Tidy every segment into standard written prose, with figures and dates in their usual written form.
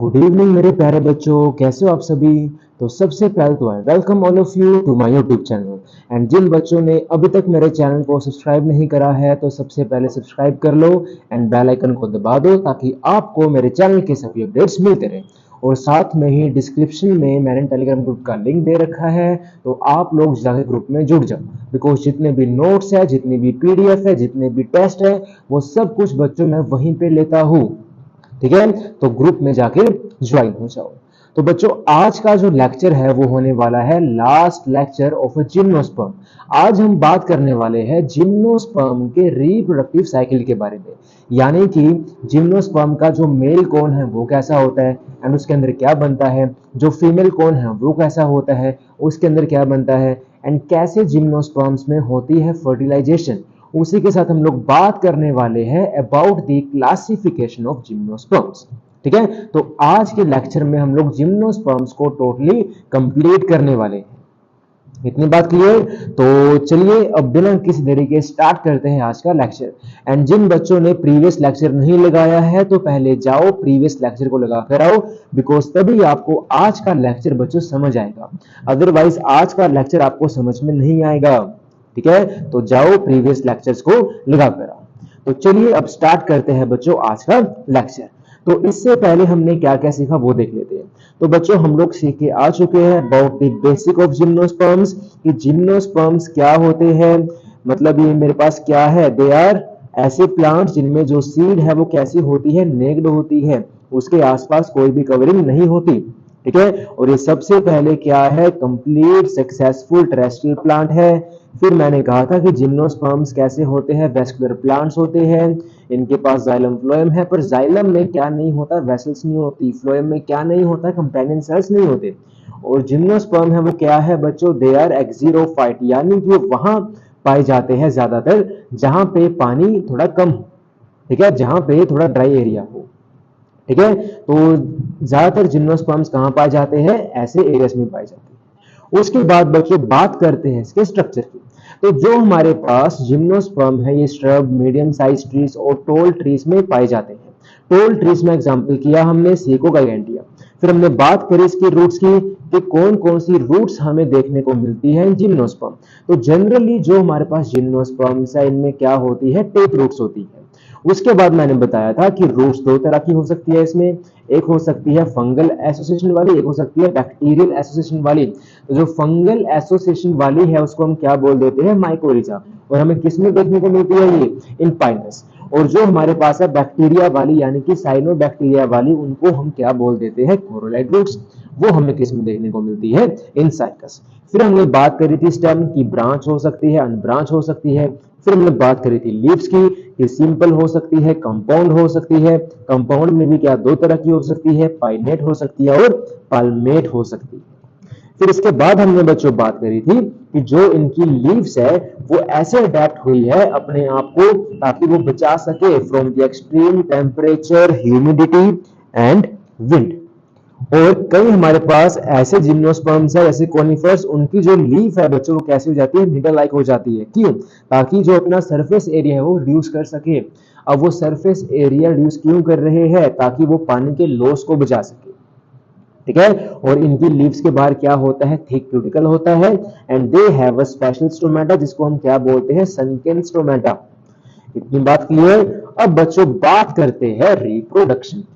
Good evening मेरे प्यारे बच्चों, कैसे हो आप सभी। तो सबसे पहले तो है welcome all of you to my YouTube channel. And जिन बच्चों ने अभी तक मेरे चैनल को सब्सक्राइब नहीं करा है तो सबसे पहले सब्सक्राइब कर लो एंड बेल आइकन को दबा दो ताकि आपको मेरे चैनल के सभी अपडेट्स मिलते रहें। और साथ में ही डिस्क्रिप्शन में मैंने टेलीग्राम ग्रुप का लिंक दे रखा है, तो आप लोग जाकर ग्रुप में जुड़ जाओ। बिकॉज जितने भी नोट्स है, जितनी भी पीडीएफ है, जितने भी टेस्ट है, वो सब कुछ बच्चों मैं वहीं पे लेता हूँ। ठीक है, तो ग्रुप में जाके ज्वाइन हो जाओ। तो बच्चों, आज का जो लेक्चर है वो होने वाला है last lecture of a gymnosperm. आज हम बात करने वाले हैं जिम्नोस्पर्म के रिप्रोडक्टिव साइकिल के बारे में, यानी कि जिम्नोस्पर्म का जो मेल कौन है वो कैसा होता है एंड उसके अंदर क्या बनता है, जो फीमेल कौन है वो कैसा होता है, उसके अंदर क्या बनता है, एंड कैसे जिम्नोस्पर्म्स में होती है फर्टिलाइजेशन। उसी के साथ हम लोग बात करने वाले हैं about the classification of gymnosperms. ठीक है, तो आज के लेक्चर में हम लोग जिम्नोस्पर्म्स को टोटली कंप्लीट करने वाले हैं। इतनी बात क्लियर। तो चलिए अब बिना किसी देरी के स्टार्ट करते हैं आज का लेक्चर। एंड जिन बच्चों ने प्रीवियस लेक्चर नहीं लगाया है तो पहले जाओ प्रीवियस लेक्चर को लगा कर आओ, बिकॉज तभी आपको आज का लेक्चर बच्चों समझ आएगा। अदरवाइज आज का लेक्चर आपको समझ में नहीं आएगा। ठीक है, तो जाओ प्रीवियस लेक्चर्स को लगा कर आओ। तो चलिए अब स्टार्ट करते हैं बच्चों आज का लेक्चर। तो इससे पहले हमने क्या क्या सीखा वो देख लेते हैं। तो बच्चों, हम लोग सीख के आ चुके हैं about the basic of gymnosperms कि जिम्नोस्पर्म्स क्या होते हैं। मतलब ये मेरे पास क्या है, दे आर ऐसे प्लांट्स जिनमें जो सीड है वो कैसी होती है, नेक्ड होती है, उसके आसपास कोई भी कवरिंग नहीं होती। ठीक है, और ये सबसे पहले क्या है, कंप्लीट सक्सेसफुल टेरेस्ट्रियल प्लांट है। फिर मैंने कहा था कि जिम्नोस्पर्म्स कैसे होते हैं, वेस्कुलर प्लांट्स होते हैं, इनके पास जाइलम फ्लोएम है, पर जाइलम में क्या नहीं होता, वेसल्स नहीं होती, फ्लोएम में क्या नहीं होता, कंपेनियन सेल्स नहीं होते। और जिम्नोस्पर्म है वो क्या है बच्चों, दे आर एक्सिरोफाइट, यानी कि वहां पाए जाते हैं ज्यादातर जहां पे पानी थोड़ा कम हो। ठीक है, जहां पे थोड़ा ड्राई एरिया हो। ठीक है, तो ज्यादातर जिम्नोस्पर्म्स कहां पाए जाते हैं, ऐसे एरियाज में पाए जाते हैं। उसके बाद बच्चों बात करते हैं इसके स्ट्रक्चर की। तो जो हमारे पास जिम्नोस्पर्म है ये श्रब, मीडियम साइज ट्रीज और टॉल ट्रीज में पाए जाते हैं। टॉल ट्रीज में एग्जांपल किया हमने सेको गाइगेंटिया। फिर हमने बात करी इसकी रूट्स की कि कौन कौन सी रूट्स हमें देखने को मिलती है जिम्नोस्पर्म। तो जनरली जो हमारे पास जिम्नोस्पर्म्स है इनमें क्या होती है, टेप रूट्स होती है। उसके बाद मैंने बताया था कि रूट्स दो तरह की हो सकती है इसमें, एक हो सकती है फंगल एसोसिएशन वाली, एक हो सकती है बैक्टीरियल एसोसिएशन वाली। तो जो फंगल एसोसिएशन वाली है उसको हम क्या बोल देते हैं, माइकोरिजा। और हमें किसमें देखने को मिलती है ये, इन पाइनस। और जो हमारे पास है बैक्टीरिया वाली यानी कि साइनोबैक्टीरिया वाली, उनको हम क्या बोल देते हैं, कोरोलाइट रूट्स। वो हमें किसमें देखने को मिलती है, इन साइकस। फिर हमने बात करी थी स्टेम की, ब्रांच हो सकती है, अनब्रांच हो सकती है। फिर हमने बात करी थी लीव्स की, कि सिंपल हो सकती है, कंपाउंड हो सकती है। कंपाउंड में भी क्या दो तरह की हो सकती है, पाइनेट हो सकती है और पाल्मेट हो सकती है। फिर इसके बाद हमने बच्चों बात करी थी कि जो इनकी लीव्स है वो ऐसे अडेप्ट हुई है अपने आप को ताकि वो बचा सके from the extreme temperature, humidity and wind. और कई हमारे पास ऐसे जिम्नोस्पर्म्स है जैसे कोनिफर्स, उनकी जो लीफ है बच्चों वो कैसी हो जाती है, निडल लाइक हो जाती है। क्यों, ताकि जो अपना सरफेस एरिया है वो रिड्यूस कर सके। अब वो सरफेस एरिया रिड्यूस क्यों कर रहे हैं, ताकि वो पानी के लॉस को बचा सके। ठीक है, और इनकी लीव्स के बाहर क्या होता है, थिक क्यूटिकल होता है। And they have a special stomata जिसको हम क्या बोलते हैं, सनकेन स्टोमेटा। इतनी बात क्लियर। अब बच्चों बात करते हैं रिप्रोडक्शन की,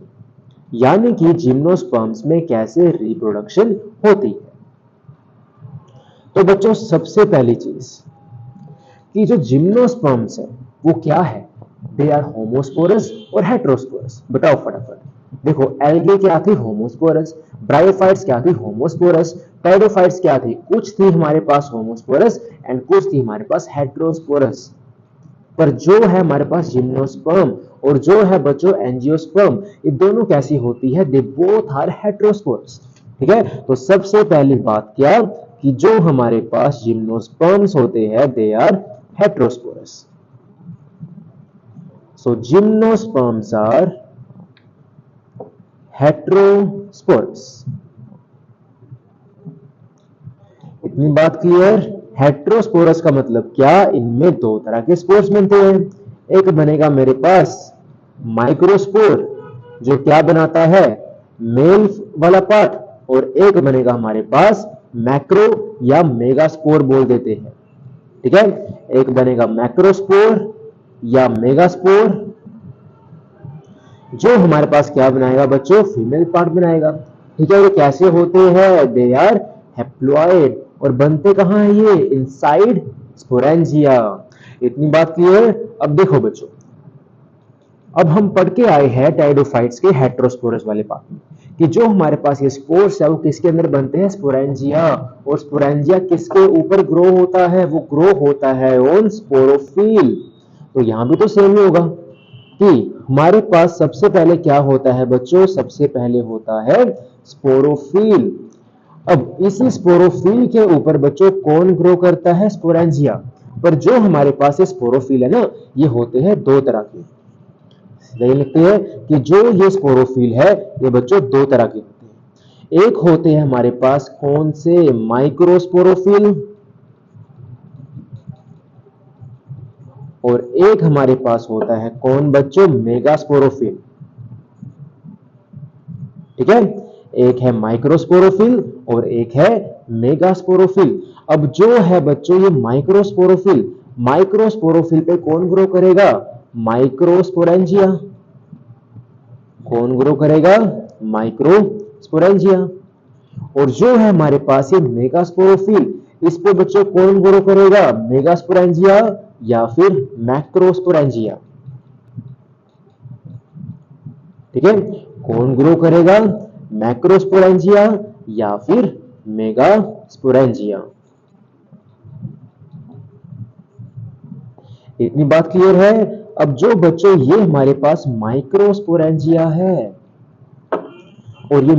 यानी कि जिम्नोस्पर्म्स में कैसे रिप्रोडक्शन होती है। तो बच्चों सबसे पहली चीज कि जो जिम्नोस्पर्म्स है वो क्या है, दे आर होमोस्पोरस और हेटेरोस्पोरस। बताओ फटाफट। देखो, एल्गे क्या थी, होमोस्पोरस। ब्रायोफाइट्स क्या थी, होमोस्पोरस। पेडोफाइट्स क्या थी, कुछ थी हमारे पास होमोस्पोरस एंड कुछ थी हमारे पास हेटेरोस्पोरस। पर जो है हमारे पास जिम्नोस्पर्म और जो है बच्चों एंजियोस्पर्म, ये दोनों कैसी होती है, दे बोथ आर हेटेरोस्पोरस। ठीक है, तो सबसे पहली बात क्या कि जो हमारे पास जिम्नोस्पर्म्स होते हैं they are heterosporous. So gymnosperms are heterosporous. इतनी बात क्लियर। हेटेरोस्पोरस का मतलब क्या, इनमें दो तरह के स्पोर्स बनते हैं। एक बनेगा मेरे पास माइक्रोस्पोर जो क्या बनाता है, मेल वाला पार्ट, और एक बनेगा हमारे पास मैक्रो या मेगास्पोर बोल देते हैं। ठीक है, एक बनेगा मैक्रोस्पोर या मेगास्पोर, जो हमारे पास क्या बनाएगा बच्चों, फीमेल पार्ट बनाएगा। ठीक है, ये कैसे होते हैं, दे आर हैप्लॉइड, और बनते कहां है ये, इनसाइड स्पोरेंजिया। इतनी बात क्लियर। अब देखो बच्चों, अब हम पढ़ के आए हैं टाइडोफाइट्स के हेटेरोस्पोरस वाले पार्ट में, कि जो हमारे पास ये स्पोर्स है वो किसके अंदर बनते हैं, स्पोरेंजिया। और स्पोरेंजिया किसके ऊपर ग्रो होता है, वो ग्रो होता है ऑन स्पोरोफिल। तो यहां भी तो सेम ही होगा कि हमारे पास सबसे पहले क्या होता है बच्चों, सबसे पहले होता है स्पोरोफिल। अब इसी स्पोरोफिल के ऊपर बच्चों कौन ग्रो करता है, स्पोरेंजिया। पर जो हमारे पास ये स्पोरोफिल है ना, ये होते हैं दो तरह के। सही लिखते हैं कि जो ये स्पोरोफिल है ये बच्चों दो तरह के होते हैं। एक होते हैं हमारे पास कौन से, माइक्रोस्पोरोफिल, और एक हमारे पास होता है कौन बच्चों, मेगास्पोरोफिल। ठीक है, एक है माइक्रोस्पोरोफिल और एक है मेगास्पोरोफिल। अब जो है बच्चों ये माइक्रोस्पोरोफिल, माइक्रोस्पोरोफिल पे कौन ग्रो करेगा, माइक्रोस्पोरेंजिया। कौन ग्रो करेगा, माइक्रोस्पोरेंजिया। और जो है हमारे पास ये मेगास्पोरोफिल, इस पे बच्चों कौन ग्रो करेगा, मेगास्पोरेंजिया या फिर मैक्रोस्पोरेंजिया। ठीक है, कौन ग्रो करेगा, मैक्रोस्पोरेंजिया या फिर मेगास्पोरेंजिया। इतनी बात क्लियर है। अब जो बच्चों ये हमारे पास माइक्रोस्पोरेंजिया है और ये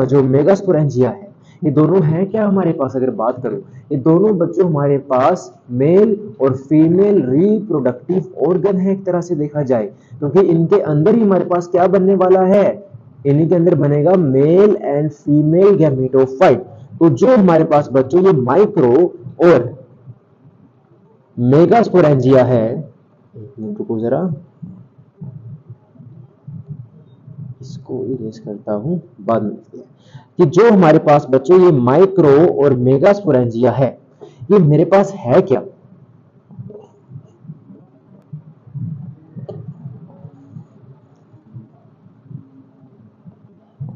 जो मेगास्पोरेंजिया है, ये दोनों हैं क्या हमारे पास, अगर बात करूं, ये दोनों बच्चों हमारे पास मेल और फीमेल रिप्रोडक्टिव ऑर्गन है एक तरह से देखा जाए, क्योंकि इनके अंदर ही हमारे पास क्या बनने वाला है, इन्हीं के अंदर बनेगा मेल एंड फीमेल गैमेटोफाइट। तो जो हमारे पास बच्चों ये माइक्रो और मेगास्पोरेंजिया है, एक मिनट रुको जरा, इसको इरेज करता हूं, बाद में लिखते हैं, कि जो हमारे पास बच्चों ये माइक्रो और मेगास्पोरेंजिया है, ये मेरे पास है क्या,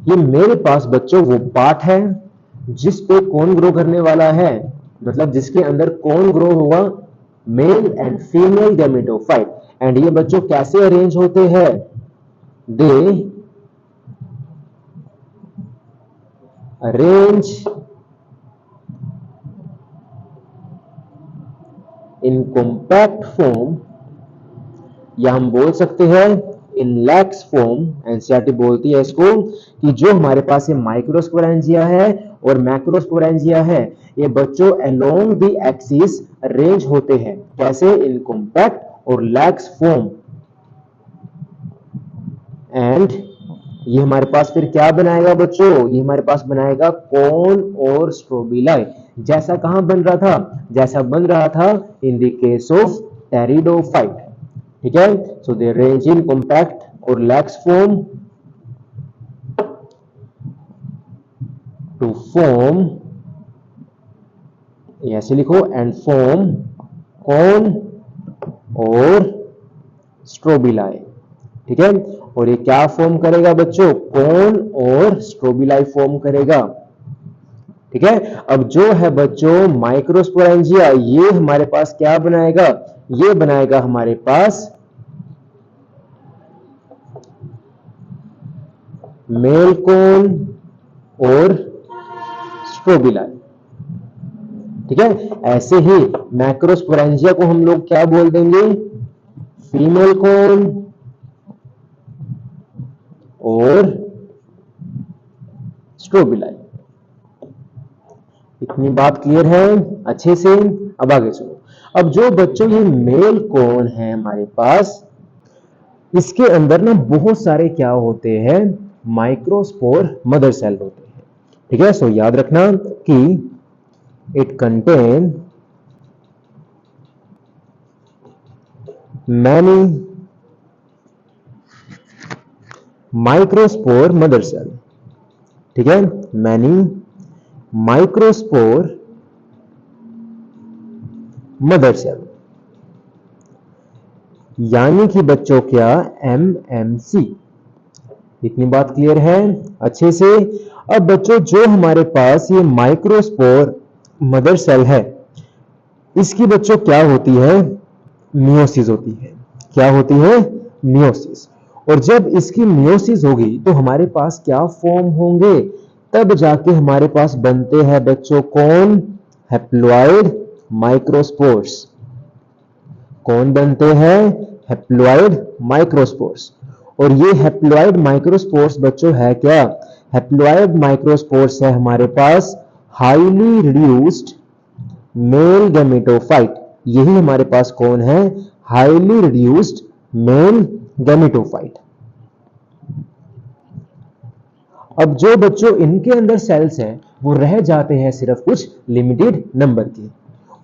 ये मेरे पास बच्चों वो पार्ट है जिस पे कौन ग्रो करने वाला है, मतलब जिसके अंदर कौन ग्रो होगा, male and female gametophyte. And ये बच्चों कैसे अरेंज होते हैं, दे अरेंज इन कॉम्पैक्ट फॉर्म, या हम बोल सकते हैं इन लैक्स फॉर्म। एनसीईआरटी बोलती है इसको कि जो हमारे पास ये माइक्रोस्पोरेंजिया है और मैक्रोस्पोरेंजिया है, ये बच्चों अलोंग द एक्सिस अरेंज होते हैं, कैसे, इन कॉम्पैक्ट और लैक्स फॉर्म। एंड ये हमारे पास फिर क्या बनाएगा बच्चों, ये हमारे पास बनाएगा कोन और स्ट्रोबिलाई। जैसा कहां बन रहा था, जैसा बन रहा था in the case of pteridophyte. ठीक है, सो दे अरेंज इन कॉम्पैक्ट और लैक्स फॉर्म टू फॉर्म, ऐसे लिखो, एंड फॉर्म कोन और स्ट्रोबिलाई। ठीक है, और ये क्या फॉर्म करेगा बच्चों, कोन और स्ट्रोबिलाई फॉर्म करेगा। ठीक है, अब जो है बच्चों माइक्रोस्पोरेंजिया, ये हमारे पास क्या बनाएगा, ये बनाएगा हमारे पास मेल कोन और स्ट्रोबिलाई। ठीक है, ऐसे ही मैक्रोस्पोरेंजिया को हम लोग क्या बोल देंगे, फीमेल कोन और स्ट्रोबिलाई। इतनी बात क्लियर है अच्छे से। अब आगे चलो। अब जो बच्चों ये मेल कोन है हमारे पास, इसके अंदर ना बहुत सारे क्या होते हैं, माइक्रोस्पोर मदर सेल होते हैं। ठीक है, सो याद रखना कि it contain many microspore mother cell. ठीक है, मैनी माइक्रोस्पोर मदर सेल, यानी कि बच्चों क्या, MMC। इतनी बात क्लियर है अच्छे से। अब बच्चों जो हमारे पास ये माइक्रोस्पोर मदर सेल है, इसकी बच्चों क्या होती है, मियोसिस होती है। क्या होती है, मियोसिस। और जब इसकी मियोसिस होगी तो हमारे पास क्या फॉर्म होंगे, तब जाके हमारे पास बनते हैं बच्चों कौन, हैप्लॉइड माइक्रोस्पोर्स। कौन बनते हैं, हैप्लॉइड माइक्रोस्पोर्स। और ये हैप्लॉइड माइक्रोस्पोर्स बच्चों है क्या, हैप्लॉइड माइक्रोस्पोर्स है हमारे पास हाईली रिड्यूस्ड मेल गैमेटोफाइट। यही हमारे पास कौन है, हाईली रिड्यूस्ड मेल गैमेटोफाइट। अब जो बच्चों इनके अंदर सेल्स हैं वो रह जाते हैं सिर्फ कुछ लिमिटेड नंबर के,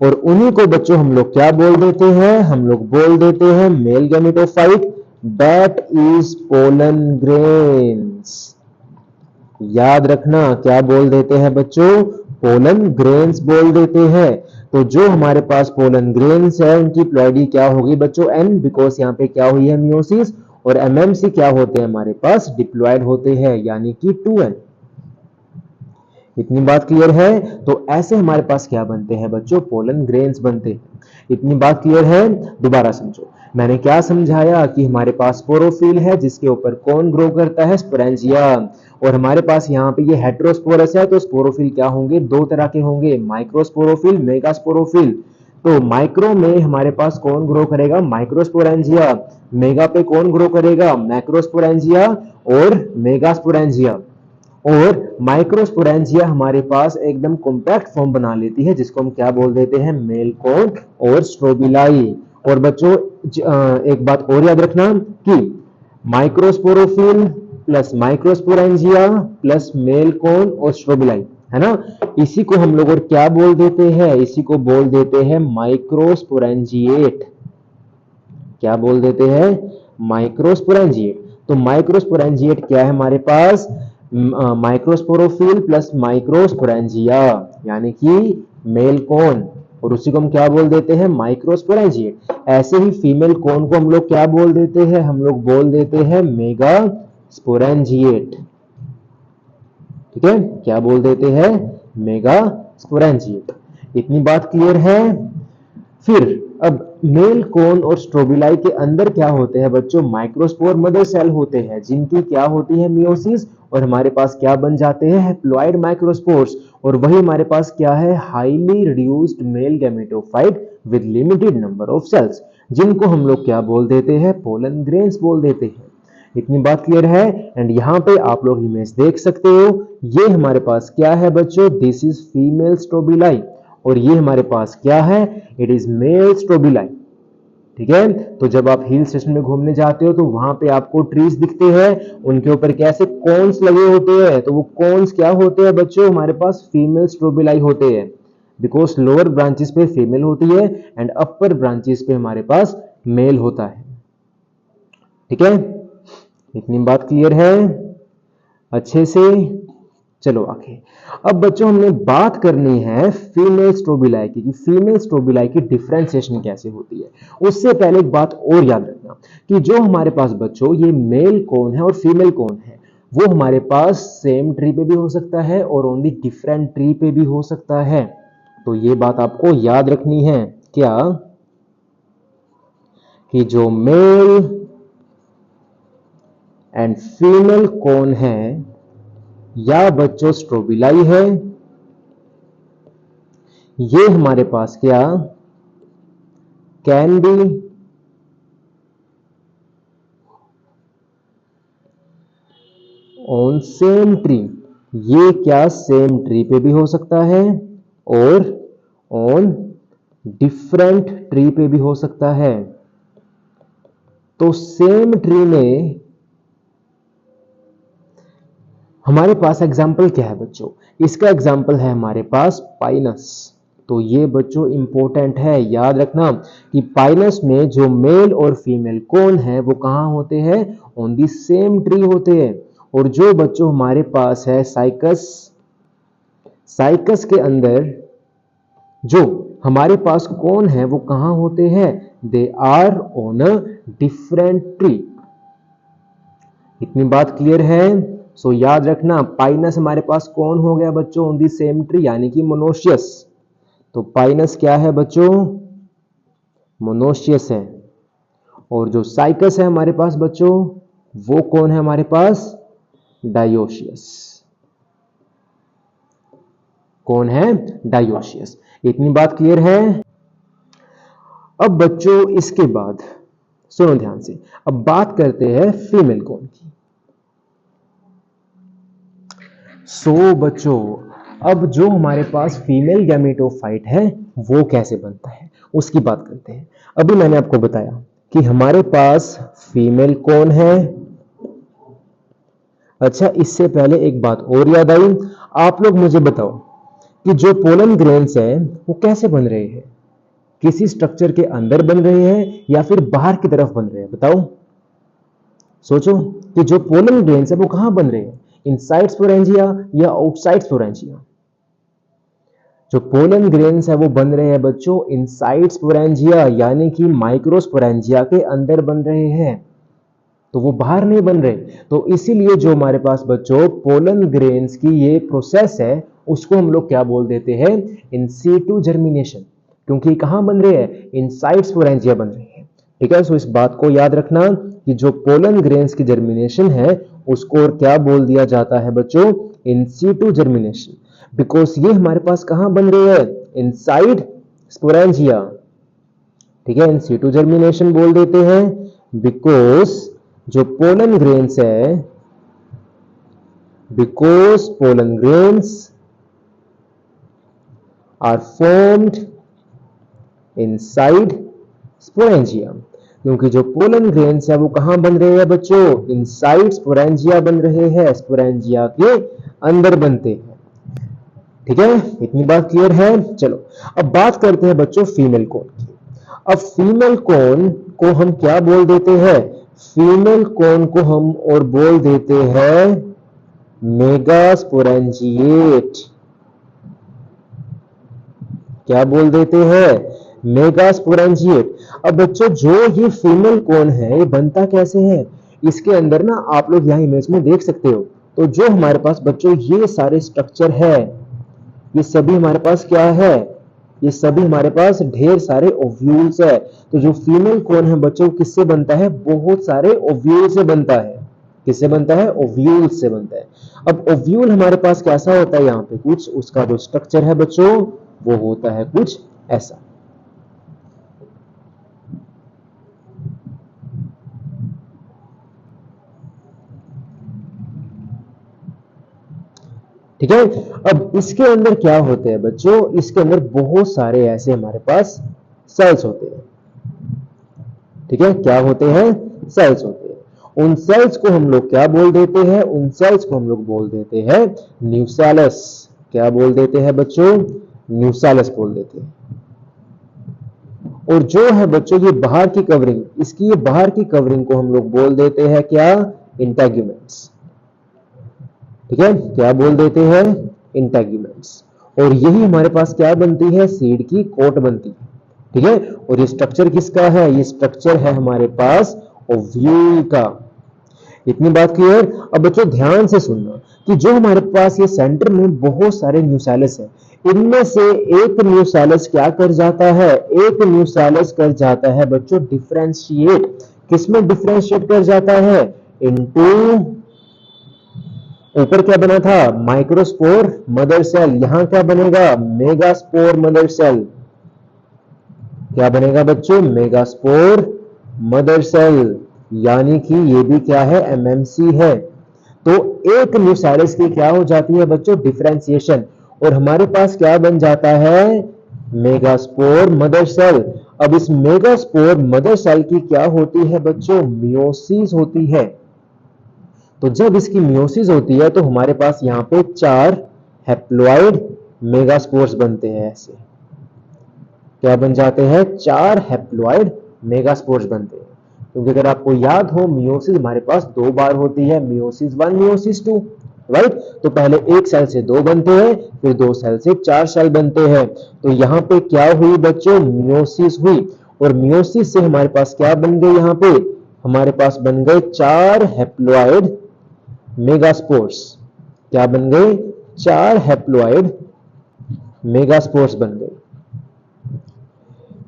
और उन्हीं को बच्चों हम लोग क्या बोल देते हैं, हम लोग बोल देते हैं male gametophyte, that is pollen grains. याद रखना क्या बोल देते हैं बच्चों, पोलन ग्रेन्स बोल देते हैं। तो जो हमारे पास पोलन ग्रेन्स है उनकी प्लॉइडी क्या होगी बच्चों, N, बिकॉज यहाँ पे क्या हुई है, मियोसिस। और MMC क्या होते हैं हमारे पास, डिप्लॉयड होते हैं, यानी कि 2N। इतनी बात क्लियर है। तो ऐसे हमारे पास क्या बनते हैं बच्चों, पोलन ग्रेन्स बनते हैं। इतनी बात क्लियर है, दोबारा समझो। मैंने क्या समझाया कि हमारे पास स्पोरोफिल है जिसके ऊपर कौन ग्रो करता है, स्पोरेंजिया। और हमारे पास यहाँ पे ये हेटेरोस्पोरस है, तो स्पोरोफिल क्या होंगे, दो तरह के होंगे, माइक्रोस्पोरोफिल, मेगास्पोरोफिल। तो माइक्रो में हमारे पास कौन ग्रो करेगा, माइक्रोस्पोरेंजिया। मेगा पे कौन ग्रो करेगा, मैक्रोस्पोरेंजिया और मेगास्पोरेंजिया। और माइक्रोस्पोरेंजिया हमारे पास एकदम कॉम्पैक्ट फॉर्म बना लेती है, जिसको हम क्या बोल देते हैं, मेल कोन और स्ट्रोबिलाई। और बच्चों एक बात और याद रखना कि microsporophyll plus microsporangia plus male cone और स्ट्रोबिलाई, है ना, इसी को हम लोग और क्या बोल देते हैं, इसी को बोल देते हैं माइक्रोस्पोरेंजिएट। क्या बोल देते हैं, माइक्रोस्पोरेंजिएट। तो माइक्रोस्पोरेंजिएट क्या है हमारे पास, माइक्रोस्पोरोफिल प्लस माइक्रोस्पोरेंजिया, यानी कि मेल कोन, और उसी को हम क्या बोल देते हैं, माइक्रोस्पोरेंजिएट। ऐसे ही फीमेल कोन को हम लोग क्या बोल देते हैं, हम लोग बोल देते हैं मेगा स्पोरेंजिएट। ठीक है, क्या बोल देते हैं, मेगा स्पोरेंजिएट। इतनी बात क्लियर है। फिर अब मेल कोन और स्ट्रोबिलाई के अंदर क्या होते हैं बच्चों, माइक्रोस्पोर मदर सेल होते हैं, जिनकी क्या होती है, मियोसिस। और हमारे पास क्या बन जाते हैं, हैप्लॉइड माइक्रोस्पोर्स। और वही हमारे पास क्या है, highly reduced male gametophyte with limited number of cells, जिनको हम लोग क्या बोल देते हैं, पोलन ग्रेन्स बोल देते हैं। इतनी बात क्लियर है। एंड यहाँ पे आप लोग इमेज देख सकते हो, ये हमारे पास क्या है बच्चों, दिस इज फीमेल स्ट्रोबिलाई, और ये हमारे पास क्या है, इट इज मेल स्ट्रोबिलाई। ठीक है, तो जब आप हिल स्टेशन में घूमने जाते हो तो वहां पे आपको ट्रीज दिखते हैं, उनके ऊपर कैसे कॉन्स लगे होते हैं, तो वो कॉन्स क्या होते हैं बच्चों, हमारे पास फीमेल स्ट्रोबिलाई होते हैं, बिकॉज लोअर ब्रांचेस पे फीमेल होती है एंड अपर ब्रांचेस पे हमारे पास मेल होता है। ठीक है, इतनी बात क्लियर है अच्छे से। चलो आगे। अब बच्चों हमने बात करनी है फीमेल स्ट्रोबिलाई की, कि फीमेल स्ट्रोबिलाई की डिफरेंशिएशन कैसे होती है। उससे पहले एक बात और याद रखना कि जो हमारे पास बच्चों ये मेल कौन है और फीमेल कौन है, वो हमारे पास सेम ट्री पे भी हो सकता है और ओनली डिफरेंट ट्री पे भी हो सकता है। तो ये बात आपको याद रखनी है क्या, कि जो मेल एंड फीमेल कौन है या बच्चों स्ट्रोबिलाई है, ये हमारे पास क्या, can be on same tree. ये क्या सेम ट्री पे भी हो सकता है और ऑन डिफरेंट ट्री पे भी हो सकता है। तो सेम ट्री में हमारे पास एग्जाम्पल क्या है बच्चों, इसका एग्जाम्पल है हमारे पास पाइनस। तो ये बच्चों इंपॉर्टेंट है, याद रखना कि पाइनस में जो मेल और फीमेल कौन है वो कहां होते हैं, ऑन दी सेम ट्री होते हैं। और जो बच्चों हमारे पास है साइकस, साइकस के अंदर जो हमारे पास कौन है वो कहां होते हैं? They are on a different tree. इतनी बात क्लियर है? सो याद रखना, पाइनस हमारे पास कौन हो गया बच्चों? ऑन दी सेम ट्री, यानी कि मोनोशियस। तो पाइनस क्या है बच्चों? मोनोशियस है। और जो साइकस है हमारे पास बच्चों, वो कौन है हमारे पास? डायोशियस। कौन है? डायोशियस। इतनी बात क्लियर है? अब बच्चों इसके बाद सुनो ध्यान से, अब बात करते हैं फीमेल कौन की। सो बच्चों अब जो हमारे पास फीमेल गैमेटोफाइट है वो कैसे बनता है उसकी बात करते हैं। अभी मैंने आपको बताया कि हमारे पास फीमेल कौन है। अच्छा, इससे पहले एक बात और याद आई, आप लोग मुझे बताओ कि जो पोलन ग्रेन्स है वो कैसे बन रहे हैं? किसी स्ट्रक्चर के अंदर बन रहे हैं या फिर बाहर की तरफ बन रहे हैं? बताओ, सोचो कि जो पोलन ग्रेन्स है वो कहां बन रहे हैं? इनसाइड स्पोरेंजिया या आउटसाइड स्पोरेंजिया? जो पोलन ग्रेन्स है वो बन रहे हैं बच्चों इनसाइड स्पोरेंजिया, यानी कि माइक्रोस्पोरेंजिया के अंदर बन रहे हैं, तो वो बाहर नहीं बन रहे। तो इसीलिए जो हमारे पास बच्चों पोलन ग्रेन्स की ये प्रोसेस है उसको हम लोग क्या बोल देते हैं? इन सीटू जर्मिनेशन, क्योंकि कहां बन रहे हैं? इनसाइड स्पोरेंजिया बन रहे हैं। ठीक है, सो इस बात को याद रखना कि जो पोलन ग्रेन्स की जर्मिनेशन है उसको क्या बोल दिया जाता है बच्चों? इन सीटू जर्मिनेशन, बिकॉज ये हमारे पास कहां बन रहे हैं? Inside sporangia. ठीक है, इन सीटू जर्मिनेशन बोल देते हैं बिकॉज जो पोलन ग्रेन्स है, because pollen grains are formed inside sporangia, क्योंकि जो पोलन ग्रेन्स है वो कहां बन रहे हैं बच्चों? इनसाइड स्पोरेंजिया बन रहे हैं, स्पोरेंजिया के अंदर बनते हैं। ठीक है, इतनी बात क्लियर है? चलो अब बात करते हैं बच्चों फीमेल कोन की। अब फीमेल कोन को हम क्या बोल देते हैं? फीमेल कोन को हम और बोल देते हैं मेगास्पोरेंजिएट। क्या बोल देते हैं? मेगास्पोरेंजिएट। अब बच्चों जो ये फीमेल कोन है ये बनता कैसे है? इसके अंदर ना आप लोग यहां इमेज में देख सकते हो, तो जो हमारे पास बच्चों ये सारे स्ट्रक्चर है, ये सभी हमारे पास क्या है? ये सभी हमारे पास ढेर सारे ओव्यूल्स है। तो जो फीमेल कोन है बच्चों किससे बनता है? बहुत सारे ओव्यूल से बनता है। किससे बनता है? ओव्यूल से बनता है। अब ओव्यूल हमारे पास कैसा होता है? यहाँ पे कुछ उसका जो स्ट्रक्चर है बच्चों वो होता है कुछ ऐसा। ठीक है, अब इसके अंदर क्या होते हैं बच्चों? इसके अंदर बहुत सारे ऐसे हमारे पास सेल्स होते हैं। ठीक है, क्या होते हैं? सेल्स होते हैं। उन सेल्स को हम लोग क्या बोल देते हैं? उन सेल्स को हम लोग बोल देते हैं न्यूसेलस। क्या बोल देते हैं बच्चों? न्यूसेलस बोल देते हैं। और जो है बच्चों ये बाहर की कवरिंग, इसकी ये बाहर की कवरिंग को हम लोग बोल देते हैं क्या? इंटेग्यूमेंट्स। ठीक है, क्या बोल देते हैं? इंटेग्यूमेंट्स। और यही हमारे पास क्या बनती है? सीड की कोट बनती है। ठीक है, और ये स्ट्रक्चर किसका है? ये स्ट्रक्चर है हमारे पास ओव्यूल का। इतनी बात क्लियर? अब बच्चों ध्यान से सुनना कि जो हमारे पास ये सेंटर में बहुत सारे न्यूसेलस है, इनमें से एक न्यूसेलस क्या कर जाता है? एक न्यूसेलस कर जाता है बच्चों डिफरेंशिएट। किसमें डिफरेंशिएट कर जाता है? इनटू, ऊपर क्या बना था? Microspore mother cell. यहां क्या बनेगा? Megaspore mother cell. क्या बनेगा बच्चों? मेगास्पोर मदर सेल, यानी कि ये भी क्या है? एमएमसी है। तो एक न्यूसेलस की क्या हो जाती है बच्चों? डिफरेंशिएशन, और हमारे पास क्या बन जाता है? Megaspore mother cell. अब इस मेगास्पोर मदर सेल की क्या होती है बच्चों? मियोसिस होती है। तो जब इसकी मियोसिस होती है तो हमारे पास यहां पे 4 हैप्लॉइड मेगास्पोर्स बनते हैं। ऐसे क्या बन जाते हैं? 4 हैप्लॉइड मेगास्पोर्स बनते हैं। क्योंकि अगर आपको याद हो मियोसिस हमारे पास 2 बार होती है, मियोसिस 1 मियोसिस 2, राइट। तो पहले एक सेल से 2 बनते हैं, फिर 2 सेल से 4 सेल बनते हैं। तो यहाँ पे क्या हुई बच्चों, मियोसिस हुई, और मियोसिस से हमारे पास क्या बन गए, यहाँ पे हमारे पास बन गए 4 हैप्लॉइड मेगास्पोर्स। क्या बन गए, 4 हैप्लॉइड मेगास्पोर्स बन गए।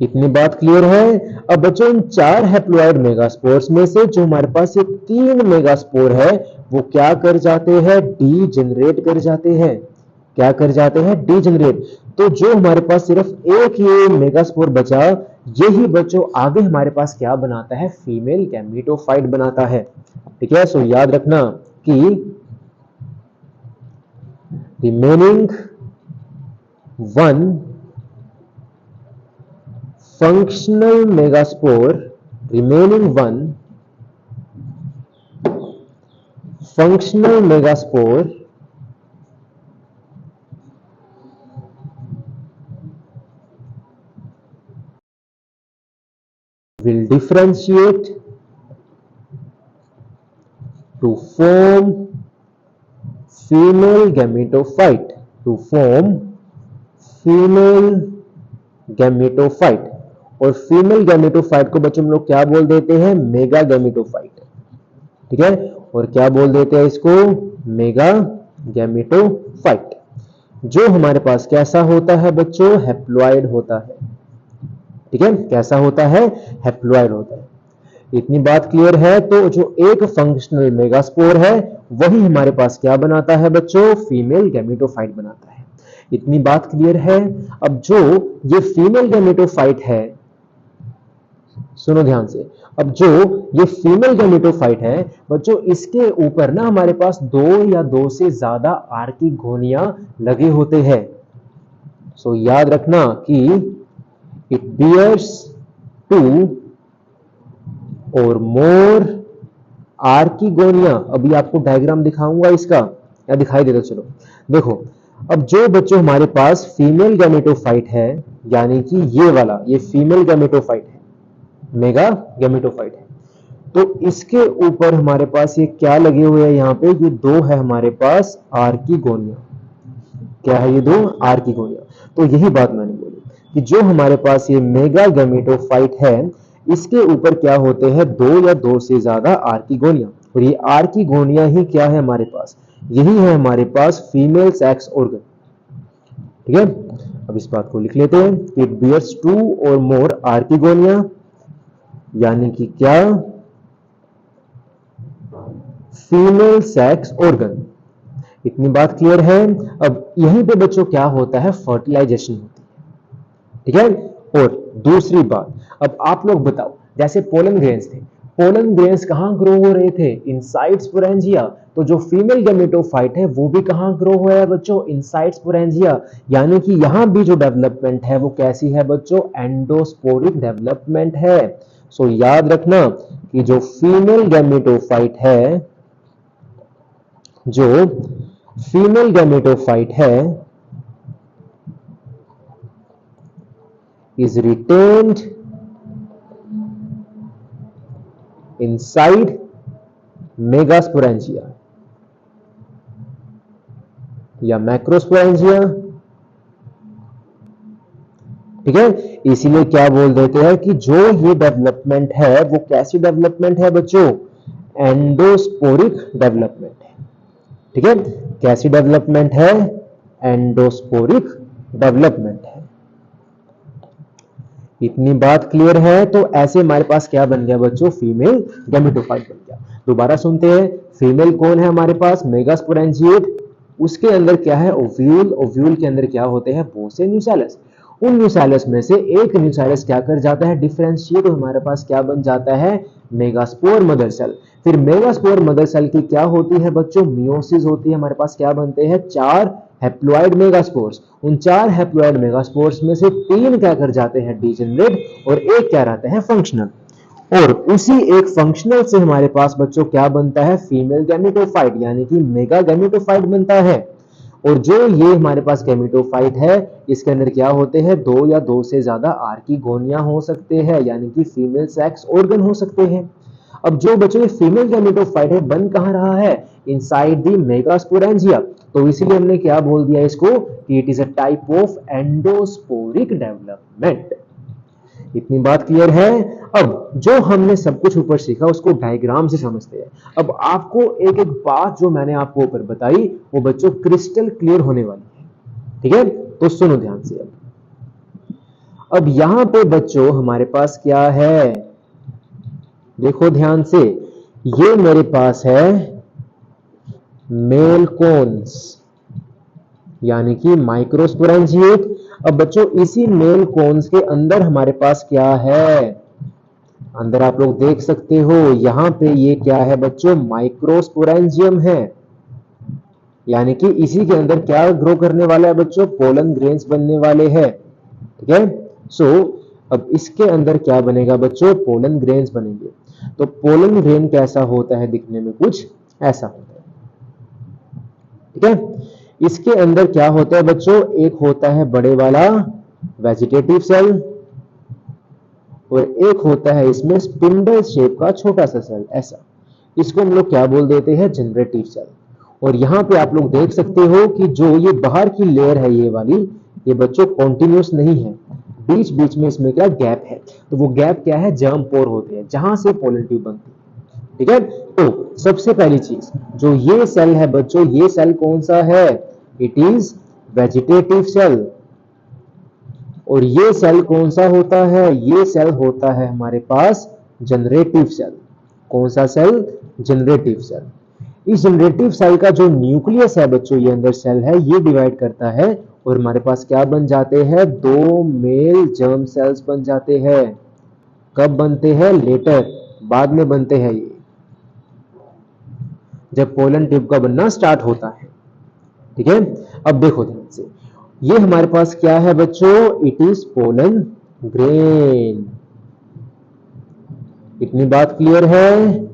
इतनी बात क्लियर है। अब बच्चों इन 4 हैप्लॉइड मेगास्पोर्स में से जो हमारे पास ये 3 मेगास्पोर है वो क्या कर जाते हैं, डीजेनरेट कर जाते हैं। क्या कर जाते हैं, डीजेनरेट। तो जो हमारे पास सिर्फ एक ये मेगास्पोर बचा, यही बच्चों आगे हमारे पास क्या बनाता है, फीमेल गैमेटोफाइट बनाता है। ठीक है, सो याद रखना कि remaining 1 functional megaspore, remaining 1 functional megaspore will differentiate to form female gametophyte, to form female gametophyte। और फीमेल गैमेटोफाइट को बच्चों हम लोग क्या बोल देते हैं, मेगा गैमेटोफाइट। ठीक है, और क्या बोल देते हैं इसको, मेगा गैमेटोफाइट। जो हमारे पास कैसा होता है बच्चों, हैप्लॉइड होता है। ठीक है, कैसा होता है, हैप्लॉइड होता है। इतनी बात क्लियर है। तो जो एक फंक्शनल मेगास्पोर है वही हमारे पास क्या बनाता है बच्चों, फीमेल गैमेटोफाइट बनाता है। इतनी बात क्लियर है। अब जो ये फीमेल गैमेटोफाइट है, सुनो ध्यान से, अब जो ये फीमेल गैमेटोफाइट है बच्चों, इसके ऊपर ना हमारे पास 2 या 2 से ज्यादा आर्किगोनिया लगे होते हैं। सो याद रखना कि इट बियर्स 2 और मोर आर्किगोनिया। अभी आपको डायग्राम दिखाऊंगा इसका, या दिखाई देता, चलो देखो। अब जो बच्चों हमारे पास फीमेल गैमेटोफाइट है, यानी कि ये वाला, ये फीमेल गैमेटोफाइट है, मेगा गैमेटोफाइट है, तो इसके ऊपर हमारे पास ये क्या लगे हुए हैं, यहाँ पे ये 2 है हमारे पास आर्किगोनिया। क्या है ये 2 आर्किगोनिया। तो यही बात मैंने बोली कि जो हमारे पास ये मेगा गैमेटोफाइट है, इसके ऊपर क्या होते हैं, 2 या 2 से ज्यादा आर्किगोनिया। और ये आर्किगोनिया ही क्या है हमारे पास, यही है हमारे पास फीमेल सेक्स ऑर्गन। ठीक है, अब इस बात को लिख लेते हैं, इट बियर्स 2 और मोर आर्किगोनिया, यानी कि क्या, फीमेल सेक्स ऑर्गन। इतनी बात क्लियर है। अब यहीं पे बच्चों क्या होता है, फर्टिलाइजेशन होती है। ठीक है, और दूसरी बात, अब आप लोग बताओ, जैसे पोलन ग्रेन्स थे, पोलन ग्रेन्स कहां ग्रो हो रहे थे, इनसाइड स्पोरेंजिया। तो जो फीमेल गैमेटोफाइट है वो भी कहां ग्रो हो रहा है बच्चों, इनसाइड स्पोरेंजिया। यानी कि यहां भी जो डेवलपमेंट है वो कैसी है बच्चों, एंडोस्पोरिक डेवलपमेंट है। सो याद रखना कि जो फीमेल गैमेटोफाइट है, जो फीमेल गैमेटोफाइट है, is retained inside megasporangia या मैक्रोस्पोरेंजिया। ठीक है, इसीलिए क्या बोल देते हैं कि जो ये डेवलपमेंट है वो कैसी डेवलपमेंट है बच्चों, एंडोस्पोरिक डेवलपमेंट है। ठीक है, कैसी डेवलपमेंट है, एंडोस्पोरिक डेवलपमेंट है। इतनी बात क्लियर है। तो ऐसे हमारे पास क्या बन गया बच्चों, फीमेल गैमेटोफाइट बन गया। दोबारा सुनते हैं, फीमेल कौन है हमारे पास, मेगास्पोरेंजिएट, उसके अंदर क्या है, ओव्यूल, ओव्यूल के अंदर क्या होते हैं, बहुत से न्यूसेलस। उन न्यूसेलस में से एक न्यूसेलस क्या कर जाता है, डिफरेंशिएट, और हमारे पास क्या बन जाता है, मेगास्पोर मदर सेल। फिर मेगास्पोर मदर सेल की क्या होती है बच्चों, मियोसिस होती है। हमारे पास क्या बनते हैं, 4 हैप्लॉइड मेगास्पोर्स। उन 4 हैप्लॉइड मेगास्पोर्स में से 3 क्या कर जाते हैं, डीजेनरेट, और एक क्या रहते हैं, फंक्शनल। और उसी एक फंक्शनल से हमारे पास बच्चों क्या बनता है, फीमेल गैमेटोफाइट, यानी कि मेगा गैमेटोफाइट बनता है। और जो ये हमारे पास गैमेटोफाइट है, इसके अंदर क्या होते हैं, 2 या 2 से ज्यादा आर्किगोनिया हो सकते हैं, यानी कि फीमेल सेक्स ऑर्गन हो सकते हैं। अब जो बच्चों ये फीमेल गैमेटोफाइट है, बन कहाँ रहा है, इनसाइड द मेगास्पोरेंजिया। तो इसीलिए हमने क्या बोल दिया इसको कि it is a type of endosporic development. इतनी बात क्लियर है। अब जो हमने सब कुछ ऊपर सीखा उसको डायग्राम से समझते हैं। अब आपको एक एक बात जो मैंने आपको ऊपर बताई वो बच्चों क्रिस्टल क्लियर होने वाली है, ठीक है। तो सुनो ध्यान से। अब यहां पे बच्चों हमारे पास क्या है, देखो ध्यान से, ये मेरे पास है मेल कोन्स यानी कि माइक्रोस्पोरेंजिएट। अब बच्चों इसी मेल कोन्स के अंदर हमारे पास क्या है, अंदर आप लोग देख सकते हो यहां पे ये क्या है बच्चों, माइक्रोस्पोरेंजियम है, यानी कि इसी के अंदर क्या ग्रो करने वाला है बच्चों, पोलन ग्रेन्स बनने वाले हैं, ठीक है। सो अब इसके अंदर क्या बनेगा बच्चों, पोलन ग्रेन्स बनेंगे। तो पोलन ग्रेन कैसा होता है, दिखने में कुछ ऐसा होता है, ठीक है। इसके अंदर क्या होता है बच्चों, एक होता है बड़े वाला वेजिटेटिव सेल और एक होता है इसमें स्पिंडल शेप का छोटा सा सेल, ऐसा। इसको हम लोग क्या बोल देते हैं, जनरेटिव सेल। और यहां पे आप लोग देख सकते हो कि जो ये बाहर की लेयर है ये वाली, ये बच्चों कॉन्टिन्यूस नहीं है, बीच बीच में इसमें क्या गैप है। तो वो गैप क्या है, जर्म पोर होते हैं जहां से पोलन ट्यूब बनती है, ठीक है। तो सबसे पहली चीज जो ये सेल है बच्चों, ये सेल कौन सा है, इट इज वेजिटेटिव सेल। और ये सेल कौन सा होता है, ये सेल होता है हमारे पास जनरेटिव सेल। कौन सा सेल, जनरेटिव सेल। इस जनरेटिव सेल का जो न्यूक्लियस है बच्चों, ये अंदर सेल है, ये डिवाइड करता है और हमारे पास क्या बन जाते हैं, 2 मेल जर्म सेल्स बन जाते हैं। कब बनते हैं, लेटर, बाद में बनते हैं ये, जब पोलन ट्यूब का बनना स्टार्ट होता है, ठीक है। अब देखो ध्यान से, ये हमारे पास क्या है बच्चों, इट इज पोलन ग्रेन। इतनी बात क्लियर है।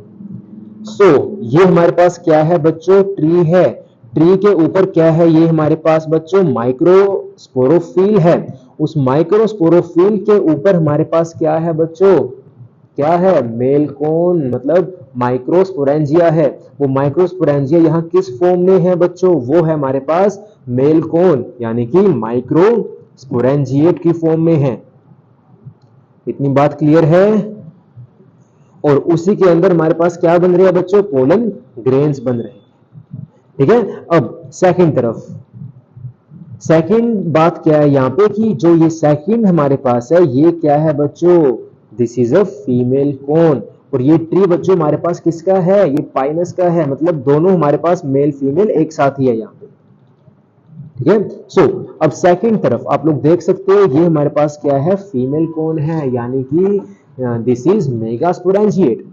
सो ये हमारे पास क्या है बच्चों, ट्री है। ट्री के ऊपर क्या है, ये हमारे पास बच्चों माइक्रोस्पोरोफिल है। उस माइक्रोस्पोरोफिल के ऊपर हमारे पास क्या है बच्चों, क्या है, मेल कोन, मतलब माइक्रोस्पोरेंजिया है। वो माइक्रोस्पोरेंजिया यहाँ किस फॉर्म में है बच्चों, वो है हमारे पास मेल कोन, यानी कि माइक्रोस्पोरेंजिएट की फॉर्म में है। इतनी बात क्लियर है। और उसी के अंदर हमारे पास क्या बन रहे हैं बच्चों, पोलन ग्रेन्स बन रहे हैं, ठीक है। अब सेकंड तरफ, सेकंड बात क्या है यहाँ पे कि जो ये सेकंड हमारे पास है, ये क्या है बच्चों, this is a female cone. और ये ट्री बच्चों हमारे पास किसका है, ये पाइनस का है, मतलब दोनों हमारे पास मेल फीमेल एक साथ ही है यहाँ पे, ठीक है। सो अब सेकंड तरफ आप लोग देख सकते हो, ये हमारे पास क्या है, फीमेल कोन है, यानी कि दिस इज मेगास्पोरेंजिएट।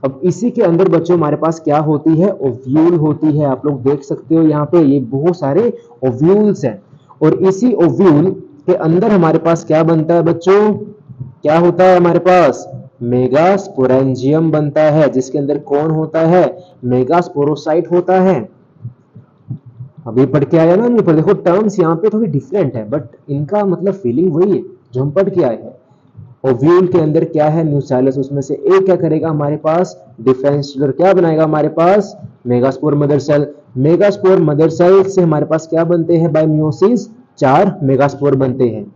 अब इसी के अंदर बच्चों हमारे पास क्या होती है, ओव्यूल होती है। आप लोग देख सकते हो यहाँ पे ये बहुत सारे ओव्यूल्स हैं। और इसी ओव्यूल के अंदर हमारे पास क्या बनता है बच्चों, क्या होता है हमारे पास, मेगास्पोरेंजियम बनता है, जिसके अंदर कौन होता है, मेगास्पोरोसाइट होता है। अभी पढ़ के आया ना हम ऊपर, देखो टर्म्स यहाँ पे थोड़ी डिफरेंट है बट इनका मतलब फीलिंग वही है जो हम पढ़ के आए हैं। ओव्यूल के अंदर क्या है, न्यूक्लियस, उसमें से एक क्या करेगा हमारे पास, डिफरेंशिएटर क्या बनाएगा हमारे पास, megaspore mother cell. Megaspore mother cell से हमारे पास क्या बनते हैं, बाय मियोसिस 4 मेगास्पोर बनते हैं,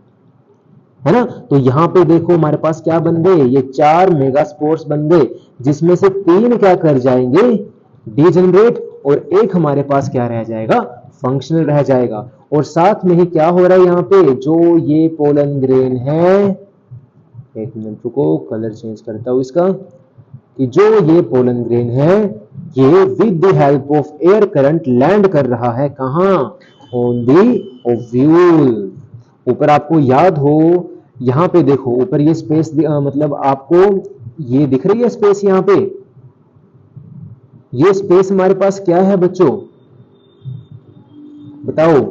है ना। तो यहाँ पे देखो हमारे पास क्या बन गए, ये 4 मेगास्पोर्स बन गए, जिसमें से 3 क्या कर जाएंगे, डीजनरेट, और एक हमारे पास क्या रह जाएगा, फंक्शनल रह जाएगा। और साथ में ही क्या हो रहा है यहाँ पे, जो ये पोलन ग्रेन है, एक मिनट रुको, कलर चेंज करता हूं इसका, कि जो ये पोलन ग्रेन है, ये with the help of air current land कर रहा है कहां, ऑन दी ओव्यूल। ऊपर आपको याद हो, यहां पे देखो ऊपर ये स्पेस, मतलब आपको ये दिख रही है स्पेस, यहाँ पे ये स्पेस हमारे पास क्या है बच्चों, बताओ।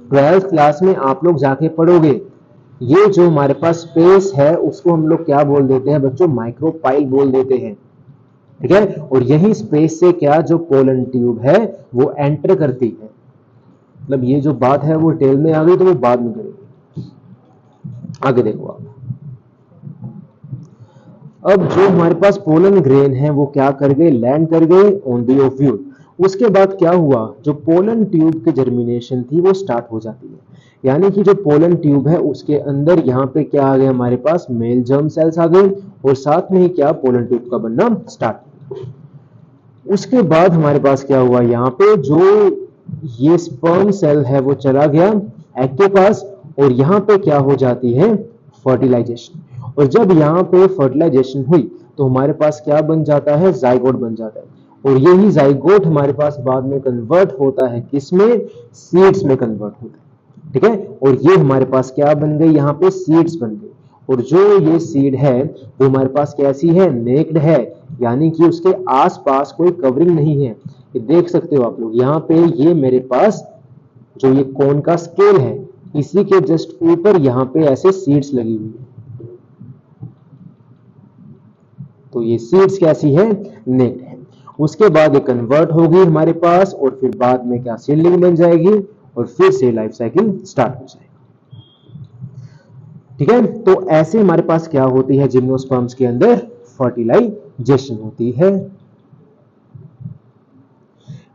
12th क्लास में आप लोग जाके पढ़ोगे, ये जो हमारे पास स्पेस है उसको हम लोग क्या बोल देते हैं बच्चों, माइक्रोपाइल बोल देते हैं, ठीक है। और यही स्पेस से क्या, जो पोलन ट्यूब है वो एंटर करती है, मतलब ये जो बात है वो टेल में आ गई तो वो बाद में करेंगे। आगे देखो आप, अब जो हमारे पास पोलन ग्रेन है वो क्या कर गए, लैंड कर गए ऑन द ओव्यूल। उसके बाद क्या हुआ, जो पोलन ट्यूब की जर्मिनेशन थी वो स्टार्ट हो जाती है, यानी कि जो पोलन ट्यूब है उसके अंदर यहाँ पे क्या आ गया, हमारे पास मेल जर्म सेल्स आ गए और साथ में ही क्या, पोलन ट्यूब का बनना स्टार्ट। उसके बाद हमारे पास क्या हुआ, यहाँ पे जो ये स्पर्म सेल है वो चला गया एग के पास और यहाँ पे क्या हो जाती है, फर्टिलाइजेशन। और जब यहाँ पे फर्टिलाइजेशन हुई तो हमारे पास क्या बन जाता है, जाइगोट बन जाता है। और यही जाइगोट हमारे पास बाद में कन्वर्ट होता है किसमें, सीड्स में कन्वर्ट होता है, ठीक है। और ये हमारे पास क्या बन गई, यहाँ पे सीड्स बन गई। और जो ये सीड है वो हमारे पास कैसी है, नेक्ड है, यानी कि उसके आसपास कोई कवरिंग नहीं है। ये देख सकते हो आप लोग, यहाँ पे ये मेरे पास जो ये कोन का स्केल है इसी के जस्ट ऊपर यहाँ पे ऐसे सीड्स लगी हुई है। तो ये सीड्स कैसी है, नेक्ड है। उसके बाद ये कन्वर्ट होगी हमारे पास और फिर बाद में क्या, सीडलिंग बन जाएगी और फिर से लाइफ साइकिल स्टार्ट हो जाएगी, ठीक है। तो ऐसे हमारे पास क्या होती है, जिम्नोस्पर्म्स के अंदर फर्टिलाइजेशन होती है।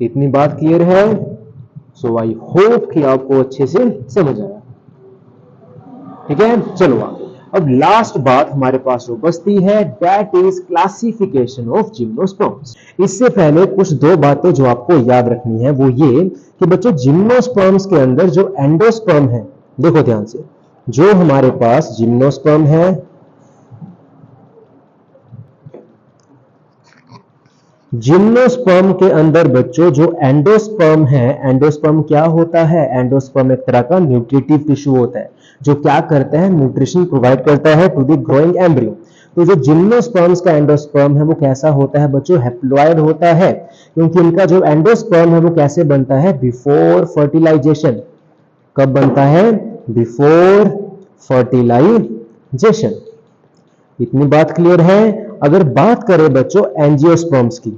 इतनी बात क्लियर है? सो आई होप कि आपको अच्छे से समझ आया, ठीक है। चलो आगे, अब लास्ट बात हमारे पास जो बचती है that is classification of gymnosperms. इससे पहले कुछ दो बातें जो आपको याद रखनी है वो ये कि बच्चों जिम्नोस्पर्म्स के अंदर जो एंडोस्पर्म है, देखो ध्यान से, जो हमारे पास जिम्नोस्पर्म है, जिम्नोस्पर्म के अंदर बच्चों जो एंडोस्पर्म है, एंडोस्पर्म क्या होता है, एंडोस्पर्म एक तरह का न्यूट्रिटिव टिश्यू होता है जो क्या करता है, न्यूट्रिशन प्रोवाइड करता है टू द ग्रोइंग एम्ब्रियो। तो जो जिम्नोस्पर्म्स का एंडोस्पर्म है वो कैसा होता है बच्चों, हैप्लॉइड होता है, क्योंकि इनका जो एंडोस्पर्म है वो कैसे बनता है, बिफोर फर्टिलाइजेशन। कब बनता है, बिफोर फर्टिलाइजेशन। इतनी बात क्लियर है। अगर बात करें बच्चों एंजियोस्पर्म्स की,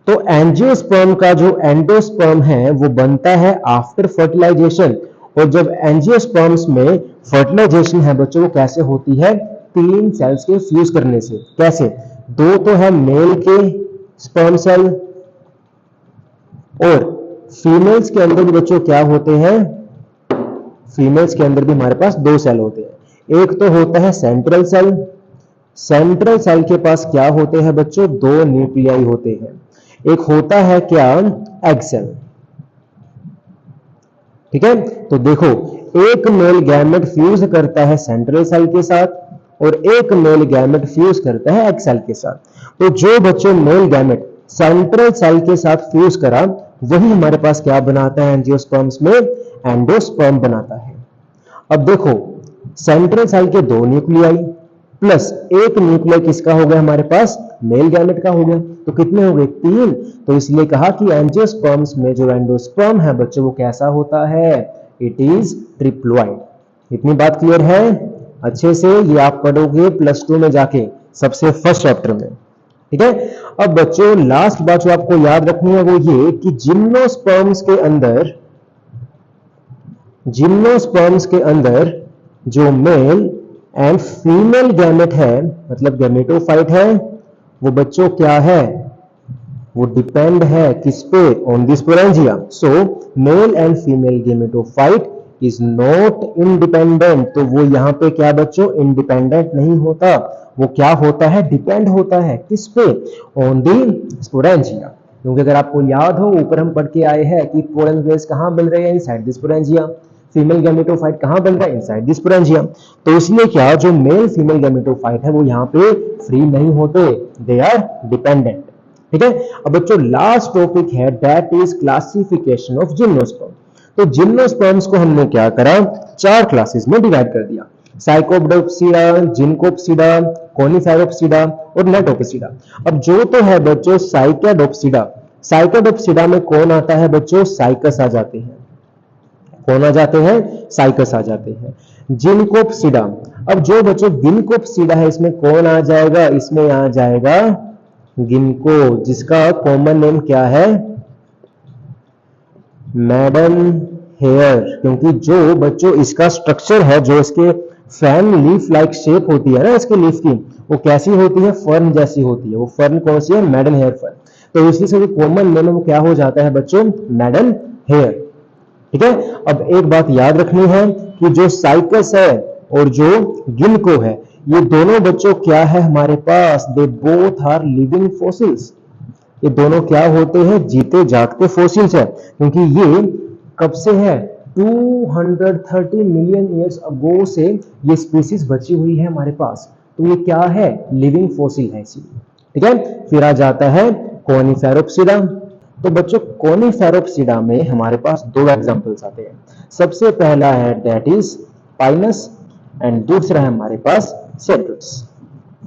तो एंजियोस्पर्म का जो एंडोस्पर्म है वो बनता है आफ्टर फर्टिलाइजेशन। और जब एंजियोस्पर्म्स में फर्टिलाइजेशन है बच्चों वो कैसे होती है, तीन सेल्स के फ्यूज करने से। कैसे, दो तो है मेल के स्पर्म सेल और फीमेल्स के अंदर भी बच्चों क्या होते हैं, फीमेल्स के अंदर भी हमारे पास दो सेल होते हैं। एक तो होता है सेंट्रल सेल, सेंट्रल सेल के पास क्या होते हैं बच्चों, दो न्यूक्लियाई होते हैं। एक होता है क्या, एग सेल, ठीक है। तो देखो, एक मेल गैमेट फ्यूज करता है सेंट्रल सेल के साथ और एक मेल गैमेट फ्यूज करता है एग सेल के साथ। तो जो बच्चों मेल गैमेट सेंट्रल सेल के साथ फ्यूज करा वही हमारे पास क्या बनाता है, एंजियोस्पर्म्स में एंडोस्पर्म बनाता है। अब देखो, सेंट्रल सेल के दो न्यूक्लियाई प्लस एक न्यूक्लियर किसका हो गया, हमारे पास मेल गैमेट का हो गया। तो कितने हो गए, तीन। तो इसलिए कहा कि एंजियोस्पर्म्स में जो एंडोस्पर्म है बच्चों वो कैसा होता है, इट इज ट्रिप्लॉइड। इतनी बात क्लियर है अच्छे से, ये आप पढ़ोगे +2 में जाके सबसे फर्स्ट चैप्टर में, ठीक है। अब बच्चों लास्ट बात जो आपको याद रखनी है वो ये कि जिम्नोस्पर्म्स के अंदर जो मेल एंड फीमेल गैमेट है, मतलब गैमेटोफाइट है, वो बच्चों क्या है, वो डिपेंड है किस पे, on the sporangia. So male and female gametophyte is not independent. तो वो यहां पे क्या बच्चों, इंडिपेंडेंट नहीं होता, वो क्या होता है, डिपेंड होता है किस पे, ऑन द स्पोरेंजिया। क्योंकि अगर आपको याद हो ऊपर हम पढ़ के आए हैं कि पोलन ग्रेन्स कहां बन रहे हैं, inside the sporangia, female gametophyte कहां बन रहा है, इनसाइड द स्पोरेंजिया। तो इसलिए क्या, जो मेल फीमेल गैमेटोफाइट है वो यहां पे फ्री नहीं होते, दे आर डिपेंडेंट, ठीक है। अब बच्चों लास्ट टॉपिक है that is classification of gymnosperm. तो जिम्नोस्पर्म्स को हमने क्या करा, चार क्लासेस में डिवाइड कर दिया, साइकोपोडोप्सिडा, जिनकोप्सिडा, कोनिफेरोप्सिडा और नेटोप्सिडा। अब जो तो है बच्चों साइकोडोप्सिडा, साइकोडोप्सिडा में कौन आता है बच्चों, साइकस आ जाते हैं। कौन आ जाते हैं, साइकस आ जाते हैं। जिनकोप्सिडा, अब जो बच्चों जिनकोप्सिडा है इसमें कौन आ जाएगा, इसमें आ जाएगा गिनको, जिसका कॉमन नेम क्या है, मैडम हेयर, क्योंकि जो बच्चों इसका स्ट्रक्चर है, जो इसके फैन लीफ लाइक शेप होती है ना इसके लीफ की, वो कैसी होती है, फर्न जैसी होती है। वो फर्न कौन सी है, मैडल हेयर फर्न। तो इसी से कॉमन नेम वो क्या हो जाता है बच्चों, मैडल हेयर। ठीक है। अब एक बात याद रखनी है कि जो साइकस है और जो गिलको है, ये दोनों बच्चों क्या है हमारे पास, they both are living fossils. ये दोनों क्या होते हैं, जीते जागते फॉसिल्स है, क्योंकि ये कब से है, 230 मिलियन ईयर्स अगो से ये स्पीसीज बची हुई है हमारे पास। तो ये क्या है, लिविंग फॉसिल है इसी। ठीक है। फिर आ जाता है कोनिफेरोप्सिडा। तो बच्चों कोनिफेरोप्सिडा में हमारे पास दो एग्जांपल्स आते हैं। सबसे पहला है दैट इज पाइनस एंड दूसरा है हमारे पास सेड्रस।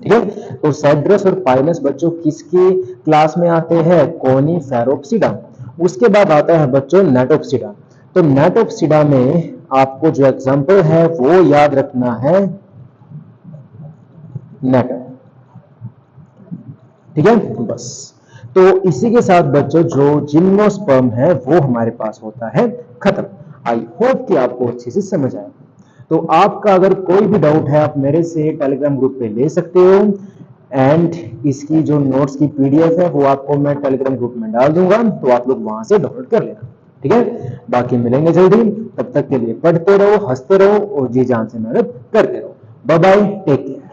ठीक है। तो सेड्रस और पाइनस बच्चों किसकी क्लास में आते हैं, कोनिफेरोप्सिडा। उसके बाद आता है बच्चों नेटोप्सिडा। तो नेटोप्सिडा में आपको जो एग्जांपल है वो याद रखना है नेटो। ठीक है। बस, तो इसी के साथ बच्चों जो जिम्नोस्पर्म है वो हमारे पास होता है खत्म। आई होप कि आपको अच्छे से समझ आया। तो आपका अगर कोई भी डाउट है आप मेरे से टेलीग्राम ग्रुप पे ले सकते हो, एंड इसकी जो नोट्स की पीडीएफ है वो आपको मैं टेलीग्राम ग्रुप में डाल दूंगा, तो आप लोग वहां से डाउनलोड कर लेना। ठीक है। बाकी मिलेंगे जल्दी, तब तक के लिए पढ़ते रहो, हंसते रहो और जी जान से मेहनत करते रहो। Bye bye, take care.